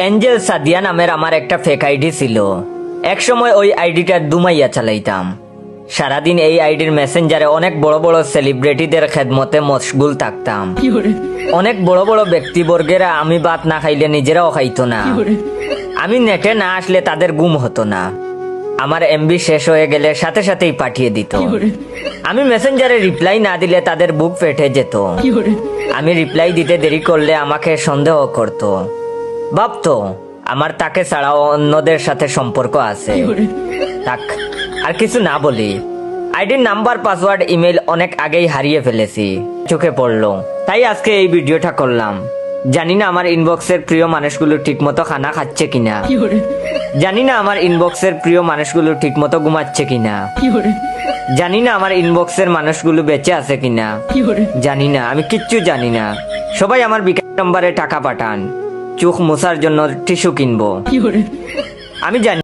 Angel Sadia নামের আমার একটা ফেক আইডি ছিল। একসময় ওই আইডিটা দুমাইয়া চালাইতাম। সারাদিন এই আইডির মেসেঞ্জারে অনেক বড় বড় সেলিব্রিটিদের খেদমতে মশগুল থাকতাম। অনেক বড় বড় ব্যক্তিবর্গেরা আমি ভাত না খাইলে নিজেরাও খাইতো না। আমি নেটে না আসলে তাদের গুম হতো না। আমার এমবি শেষ হয়ে গেলে সাথে সাথেই পাঠিয়ে দিত। আমি মেসেঞ্জারে রিপ্লাই না দিলে তাদের বুক ফেটে যেত। আমি রিপ্লাই দিতে দেরি করলে আমাকে সন্দেহ করত, ভাবতো আমার তাকে ছাড়াও অন্যদের সাথে সম্পর্ক আছে। থাক, আর কিছু না বলি। আইডির নাম্বার, পাসওয়ার্ড, ইমেল অনেক আগেই হারিয়ে ফেলেছি, চোখে পড়লো, তাই আজকে এই ভিডিওটা করলাম। জানি না আমার ইনবক্সের প্রিয় মানুষগুলো ঠিকমতো খানা খাচ্ছে কিনা, জানি না আমার ইনবক্সের প্রিয় মানুষগুলো ঠিকমতো ঘুমাচ্ছে কিনা, জানি না আমার ইনবক্সের মানুষগুলো বেঁচে আছে কিনা, জানি না, আমি কিচ্ছু জানি না। সবাই আমার বিকাশ নম্বরে টাকা পাঠান, চোখ মোছার জন্য টিস্যু কিনবো। আমি জানি